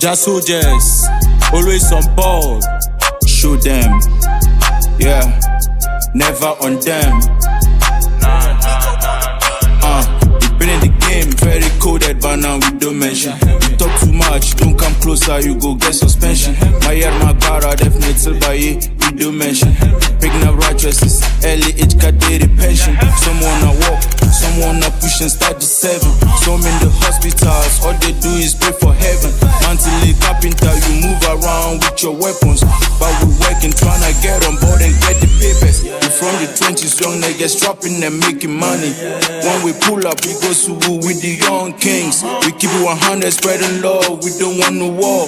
Just soldiers, always on board. Show them, yeah, never on them. We've been in the game, very coded, but now we don't mention. You talk too much, don't come closer, you go get suspension. My year, my bara, definitely by you, we don't mention. Picking up righteousness, early age, got daily pension. Some wanna walk, some wanna push and start to 7. Some in the hospitals, all they do is pray for heaven. Mentally carpenter, you move around with your weapons, but we working, tryna get on board and get the papers. We from the 20s, young niggas strapping and making money. When we pull up, we go Subu with the young kings. We keep it 100, spreading love, we don't want no war.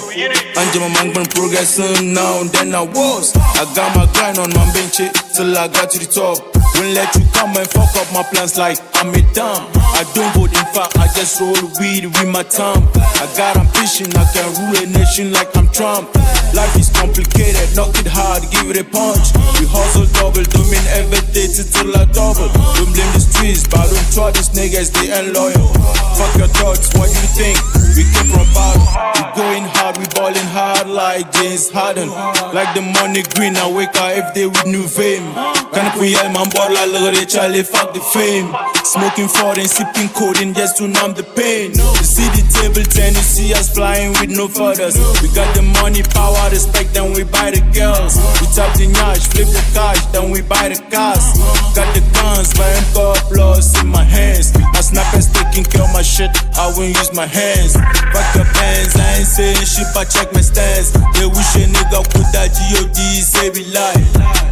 Anjama Mangban progressing now, then I was. I got my grind on my bench till I got to the top. Won't let you come and fuck up my plans like I'm a dumb. I don't vote, in fact, I just roll weed with my tongue. I got ambition, I can rule a nation like I'm Trump. Life is complicated, knock it hard, give it a punch. We hustle double, don't mean every day till I double. Don't blame the streets, but don't try these niggas, they ain't loyal. Fuck your thoughts, what you think? We came from bottom, we going hard, we balling hard like James Harden. Like the money green, I wake up every day with new fame. Can't put your man board like Lord Charlie, fuck the fame. Smoking foreign, sipping codeine just to numb the pain. You see the table turn, you see us flying with no feathers. We got the money, power, respect, then we buy the girls. We tap the nyash, flip the cash, then we buy the cars. Got the guns, buying car plus in my hands. My snappers taking care of my shit, I won't use my hands. Fuck your bands, I ain't saying shit, but check my stance. They wish a nigga put that G.O.D. say we lie.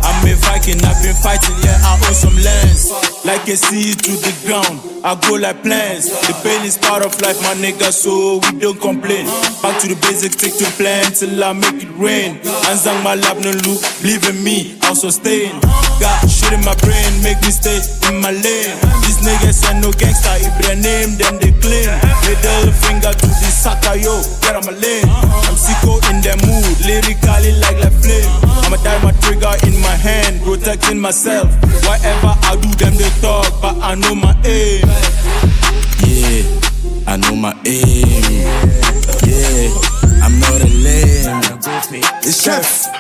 I'm a Viking, I've been fighting, yeah, I own some lands. Like a seed to the ground, I go like plants. The pain is part of life, my nigga, so we don't complain. Back to the basics, take to plan till I make it rain. Anzang my lab no look, believe in me, I'll sustain. Got shit in my brain, make me stay in my lane. These niggas ain't no gangster, if their name, then they claim. Middle finger to the sucker, yo, get on my lane. I'm sicko in the mood, lyrically like flame. I'ma die my trigger in my hand, protecting myself. Whatever I do, them they talk, but I know my aim. Yeah, I know my aim. Yeah, I'm not a lame. It's Chef,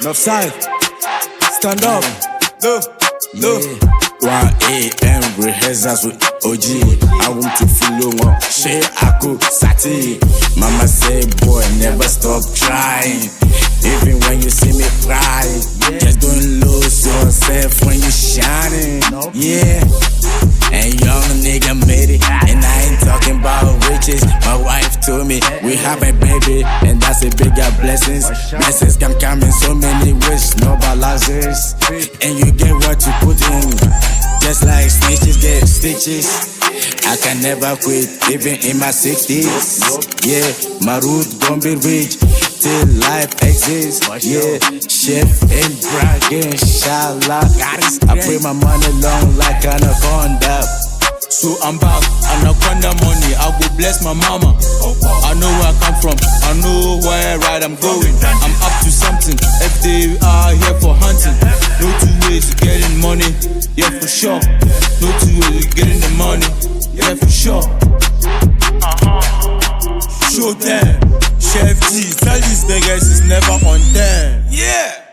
Northside, stand up, look. 1 a.m. rehearsals with OG. I want to follow one. Shey Aku Sati. Mama say, boy, never stop trying. Even when you see me cry, just don't lose yourself when you shining. Yeah. And young nigga made it, and I ain't talking about riches. My wife told me we have a baby, and that's a bigger blessing. Blessings can come in so many ways, no balances. And you get what you put in, just like snitches get stitches. I can never quit, even in my 60s. Yeah, my root gon' be rich till life exists. Yeah, chef and bragging, inshallah. I pray my money long like anaconda. So I'm back, anaconda money, I go bless my mama. I know where I come from, I know where I'm going. I'm up to something, every day we are here for hunting. No two ways to getting money, yeah for sure. No two ways to getting the money, yeah for sure. Show them, Chef G, tell these niggas it's never on them. Yeah.